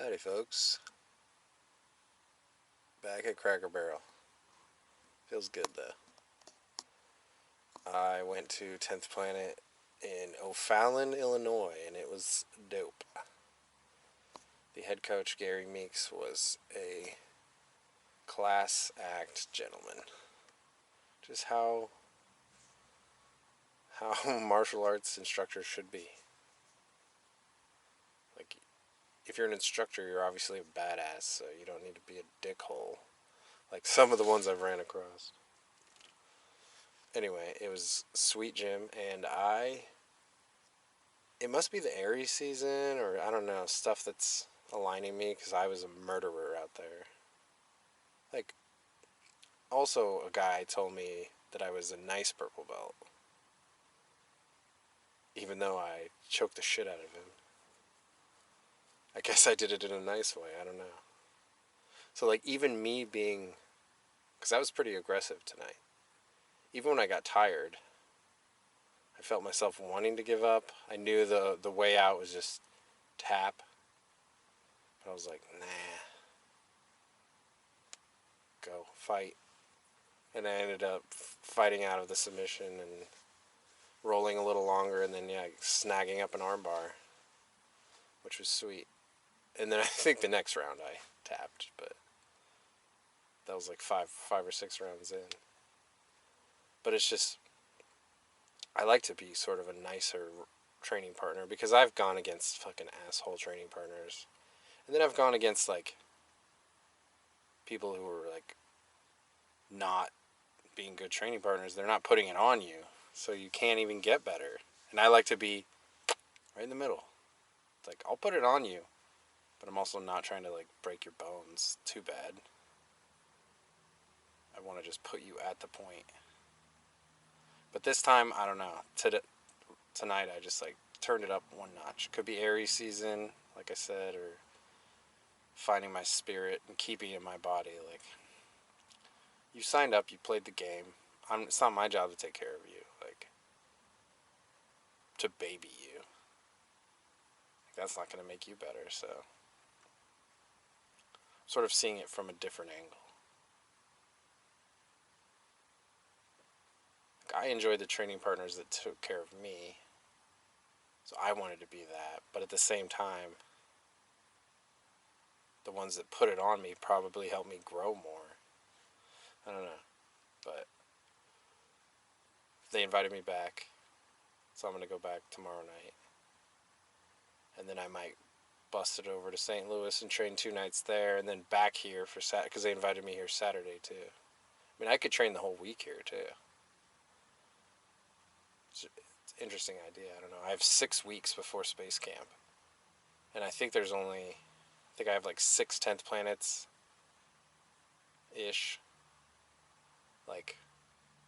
Howdy, folks. Back at Cracker Barrel. Feels good, though. I went to 10th Planet in O'Fallon, Illinois, and it was dope. The head coach, Gary Meeks, was a class act gentleman. Just how martial arts instructors should be. Like, if you're an instructor, you're obviously a badass, so you don't need to be a dickhole like some of the ones I've ran across. Anyway, it was sweet gym, and it must be the Aries season, or I don't know, stuff that's aligning me, because I was a murderer out there. Like, also a guy told me that I was a nice purple belt, even though I choked the shit out of him. I guess I did it in a nice way, I don't know. So, like, even me being, because I was pretty aggressive tonight, even when I got tired, I felt myself wanting to give up. I knew the way out was just tap. But I was like, nah. Go, fight. And I ended up fighting out of the submission and rolling a little longer, and then, yeah, snagging up an armbar, which was sweet. And then I think the next round I tapped, but that was like five or six rounds in. But it's just, I like to be sort of a nicer training partner, because I've gone against fucking asshole training partners. And then I've gone against, like, people who were, like, not being good training partners. They're not putting it on you, so you can't even get better. And I like to be right in the middle. It's like, I'll put it on you, but I'm also not trying to, like, break your bones too bad. I want to just put you at the point. But this time, I don't know. Tonight, I just, like, turned it up one notch. Could be Aries season, like I said, or finding my spirit and keeping it in my body. Like, you signed up, you played the game. It's not my job to take care of you, like, to baby you. Like, that's not going to make you better, so sort of seeing it from a different angle. Like, I enjoyed the training partners that took care of me, so I wanted to be that. But at the same time, the ones that put it on me probably helped me grow more. I don't know, but they invited me back, so I'm going to go back tomorrow night. And then I might bust it over to St. Louis and train 2 nights there, and then back here for Saturday, because they invited me here Saturday too. I mean, I could train the whole week here too. It's an interesting idea. I don't know. I have 6 weeks before space camp, and I think I have like 6 10th planets ish, like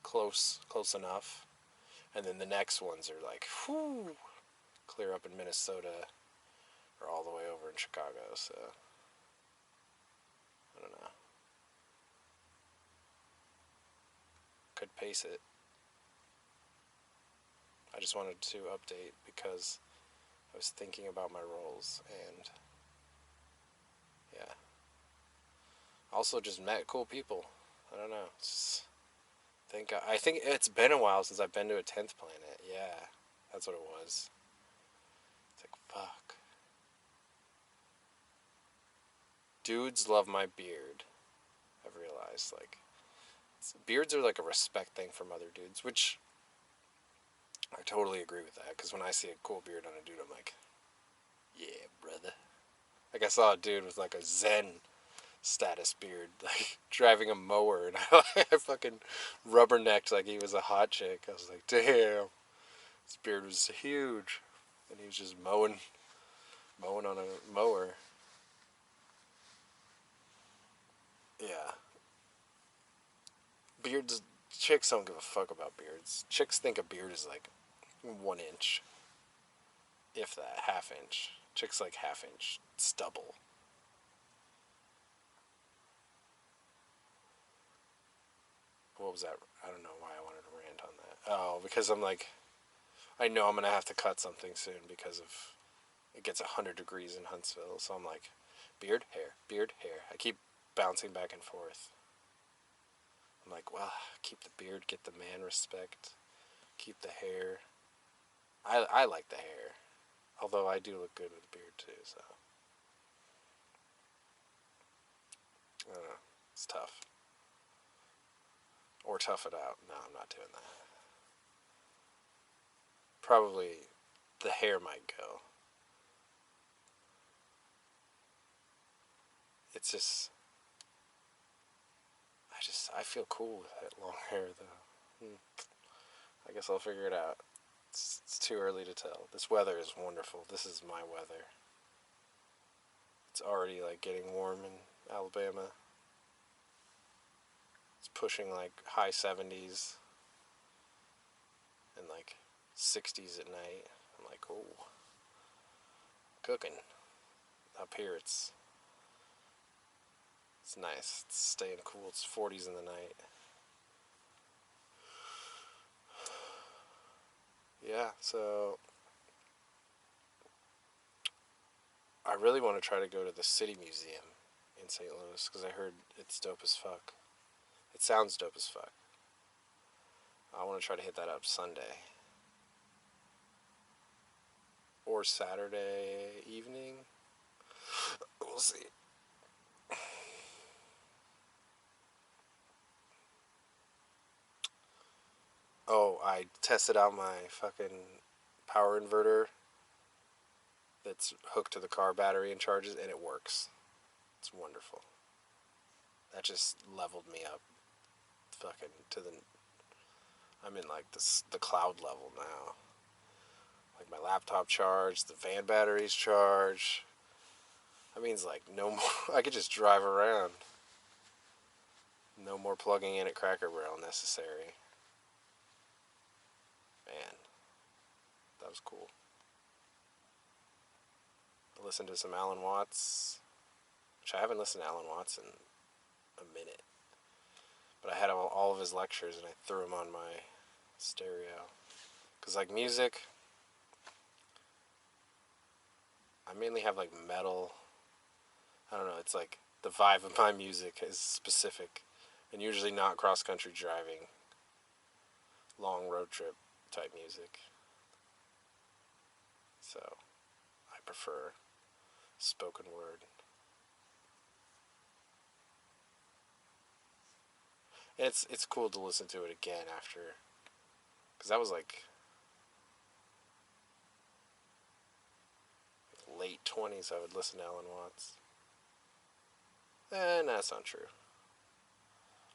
close enough, and then the next ones are like, whoo, clear up in Minnesota or all the way over in Chicago. So I don't know. Could pace it. I just wanted to update because I was thinking about my roles, and yeah. Also just met cool people. I don't know. I think it's been a while since I've been to a 10th planet. Yeah, that's what it was. It's like, fuck. Dudes love my beard. I've realized, like, beards are like a respect thing from other dudes, which I totally agree with that, because when I see a cool beard on a dude, I'm like, yeah, brother. Like, I saw a dude with, like, a Zen status beard, like, driving a mower, and I fucking rubbernecked like he was a hot chick. I was like, damn, his beard was huge, and he was just mowing on a mower. Yeah. Beards, chicks don't give a fuck about beards. Chicks think a beard is like 1 inch, if that, half inch. Chicks like half inch stubble. What was that? I don't know why I wanted to rant on that. Oh, because I'm like, I know I'm gonna have to cut something soon because of it gets 100 degrees in Huntsville. So I'm like, Beard, hair, beard, hair. I keep bouncing back and forth. I'm like, well, keep the beard, get the man respect, keep the hair. I like the hair, although I do look good with a beard too, so. I don't know. It's tough. Or tough it out. No, I'm not doing that. Probably the hair might go. It's just, I feel cool with that long hair though. I guess I'll figure it out. It's too early to tell. This weather is wonderful. This is my weather. It's already like getting warm in Alabama. It's pushing like high 70s and like 60s at night. I'm like, oh, cooking. Up here it's nice. It's staying cool. It's 40s in the night. Yeah, so I really want to try to go to the City Museum in St. Louis because I heard it's dope as fuck. It sounds dope as fuck. I want to try to hit that up Sunday or Saturday evening. We'll see. Oh, I tested out my fucking power inverter that's hooked to the car battery and charges, and it works. It's wonderful. That just leveled me up fucking to the. I'm in like the cloud level now. Like my laptop charged, the van batteries charged. That means like no more. I could just drive around. No more plugging in at Cracker Barrel necessary. Man, that was cool. I listened to some Alan Watts, which I haven't listened to Alan Watts in a minute. But I had all of his lectures and I threw them on my stereo. Because like music, I mainly have like metal. I don't know, it's like the vibe of my music is specific and usually not cross country driving, long road trip type music. So I prefer spoken word. And it's cool to listen to it again after, because that was like late 20s I would listen to Alan Watts. That's not true.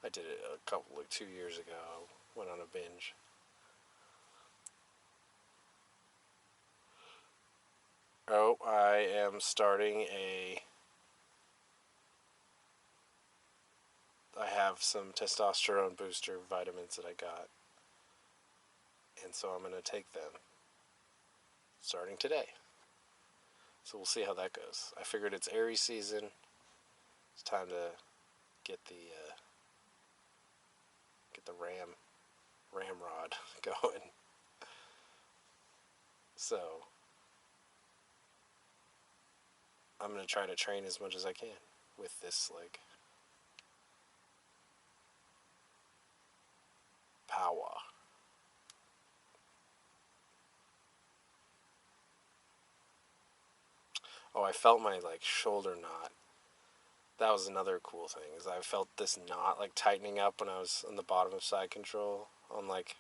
I did it a couple, like 2 years ago. Went on a binge. Oh, I am starting I have some testosterone booster vitamins that I got. And so I'm going to take them starting today. So we'll see how that goes. I figured it's Aries season. It's time to get the ramrod going. So I'm gonna try to train as much as I can with this like power. Oh, I felt my like shoulder knot. That was another cool thing, is I felt this knot like tightening up when I was on the bottom of side control on like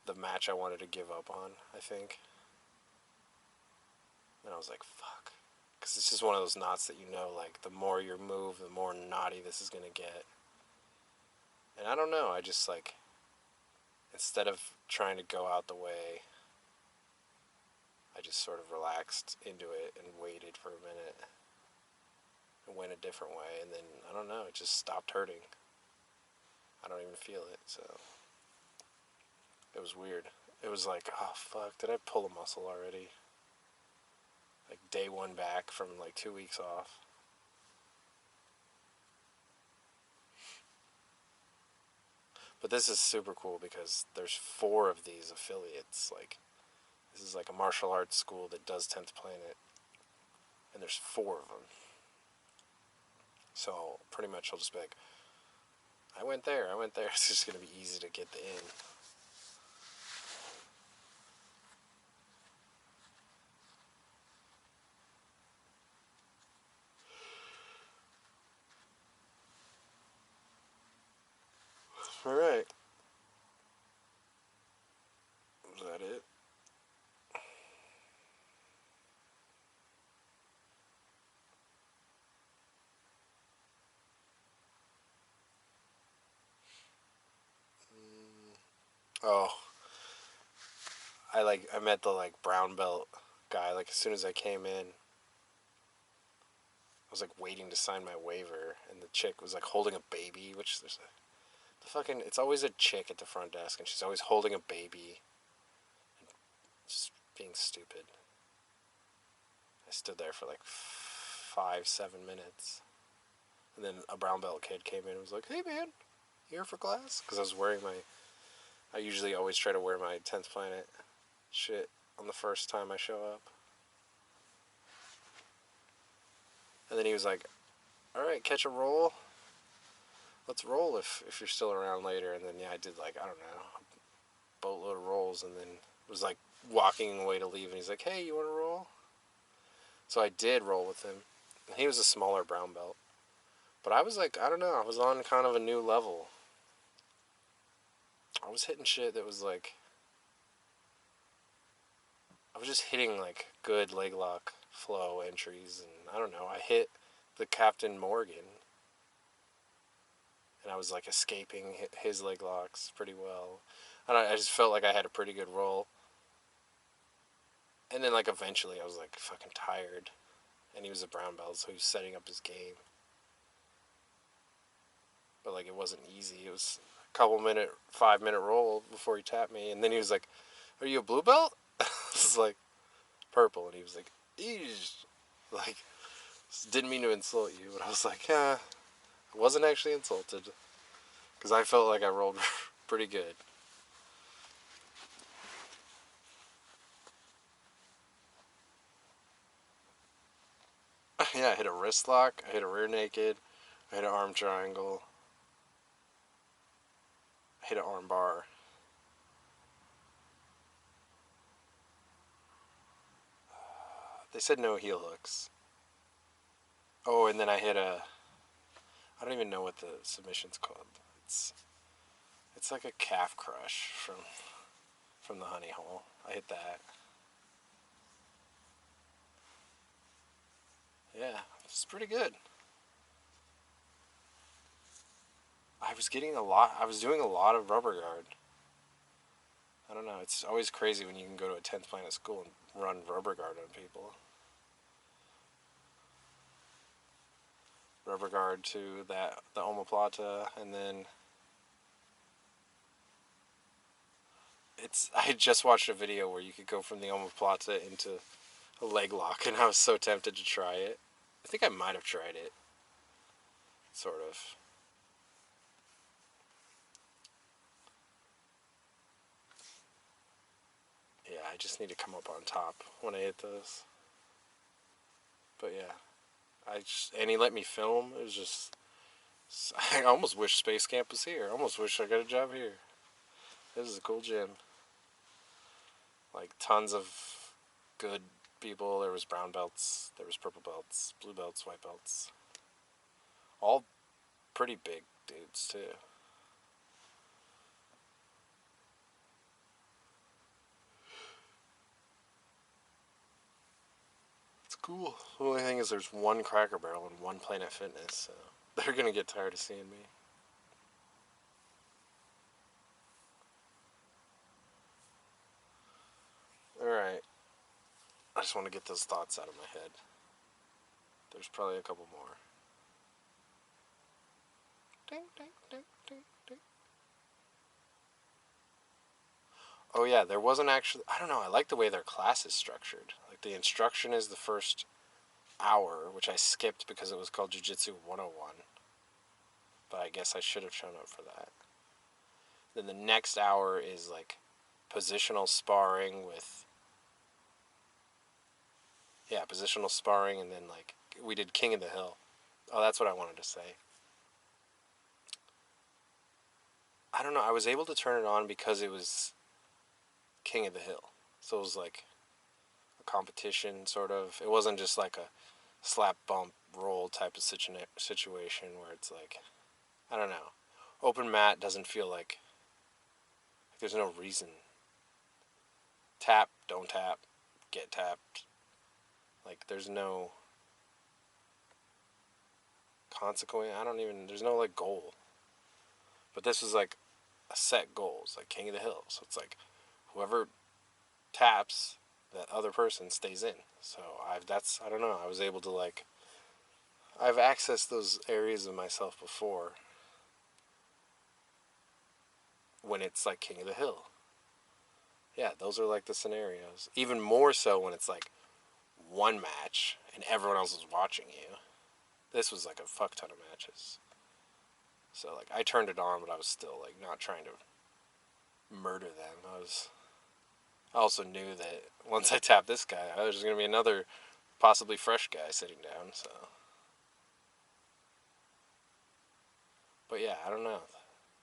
the match I wanted to give up on, I think. And I was like, fuck. Because it's just one of those knots that you know, like, the more you move, the more knotty this is going to get. And I don't know, I just, like, instead of trying to go out the way, I just sort of relaxed into it and waited for a minute. And went a different way, and then, I don't know, it just stopped hurting. I don't even feel it, so. It was weird. It was like, oh, fuck, did I pull a muscle already? Like, day one back from, like, 2 weeks off. But this is super cool because there's 4 of these affiliates. Like, this is like a martial arts school that does 10th Planet. and there's 4 of them. So pretty much I'll just be like, I went there. It's just going to be easy to get in. All right. Is that it? Oh, I met the brown belt guy as soon as I came in. I was waiting to sign my waiver, and the chick was holding a baby, which it's always a chick at the front desk, and she's always holding a baby, just being stupid. I stood there for 5-7 minutes, and then a brown belt kid came in and was like, "Hey man, you here for class?" Because I was wearing I usually always try to wear my 10th Planet shit on the first time I show up. And then he was like, "All right, catch a roll. Let's roll if you're still around later." And then I did I don't know, a boatload of rolls, and then was walking away to leave, and he's like, "Hey, you want to roll?" So I did roll with him. And he was a smaller brown belt. But I was I don't know, I was on kind of a new level. I was hitting shit that was I was just hitting good leg lock flow entries, and I don't know, I hit the Captain Morgan, and I was escaping his leg locks pretty well. I just felt like I had a pretty good roll. And then eventually I was fucking tired, and he was a brown belt, so he was setting up his game. But it wasn't easy. It was a 5-minute roll before he tapped me, and then he was like, "Are you a blue belt?" I was like, "Purple," and he was like, "Eesh." Didn't mean to insult you, but I was like, "Yeah." I wasn't actually insulted, because I felt like I rolled pretty good. Yeah, I hit a wrist lock, I hit a rear naked, I hit an arm triangle, I hit an arm bar. They said no heel hooks. Oh, and then I hit I don't even know what the submission's called. It's like a calf crush from the honey hole. I hit that. Yeah, it's pretty good. I was getting a lot. I was doing a lot of rubber guard. I don't know. It's always crazy when you can go to a 10th Planet school and run rubber guard on people. Rubber guard to the omoplata, and then I just watched a video where you could go from the omoplata into a leg lock, and I was so tempted to try it. I think I might have tried it, sort of. Yeah, I just need to come up on top when I hit those. But yeah, and he let me film. It was just, I almost wish Space Camp was here. I almost wish I got a job here. This is a cool gym. Tons of good people. There was brown belts, there was purple belts, blue belts, white belts. All pretty big dudes too. It's cool. The only thing is there's one Cracker Barrel and one Planet Fitness, so they're gonna get tired of seeing me. Alright. I just want to get those thoughts out of my head. There's probably a couple more. Ding, ding, ding, ding, ding. Oh yeah, there wasn't actually, I don't know, I like the way their class is structured. The instruction is the first hour, which I skipped because it was called Jiu-Jitsu 101. But I guess I should have shown up for that. Then the next hour is positional sparring with, Yeah, positional sparring, and then like we did King of the Hill. Oh, that's what I wanted to say. I don't know. I was able to turn it on because it was King of the Hill, so it was like a competition sort of. It wasn't just like a slap bump roll type of situation where it's like, I don't know. Open mat doesn't feel like there's no reason. Tap, don't tap, get tapped. Like there's no consequence. I don't even. There's no like goal. But this was like a set goal. It's like King of the Hill. So it's like whoever taps that other person stays in. So I don't know. I was able to like I've accessed those areas of myself before when it's like King of the Hill. Yeah, those are like the scenarios. Even more so when it's like one match and everyone else is watching you. This was like a fuck ton of matches. So like I turned it on, but I was still like not trying to murder them. I also knew that once I tapped this guy, there's gonna be another possibly fresh guy sitting down. So, but yeah, I don't know.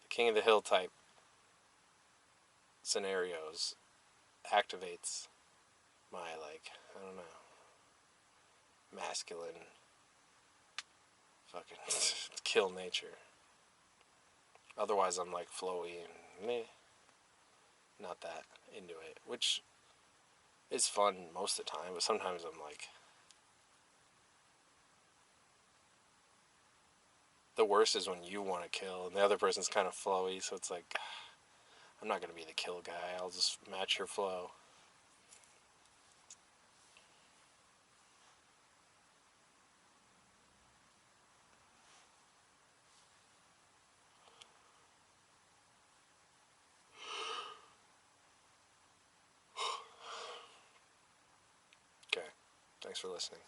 The King of the Hill type scenarios activates my like I don't know masculine fucking kill nature. Otherwise, I'm like flowy and meh, not that into it, which is fun most of the time. But sometimes I'm like, the worst is when you want to kill and the other person's kind of flowy, so it's like I'm not gonna be the kill guy. I'll just match your flow. Okay, thanks for listening.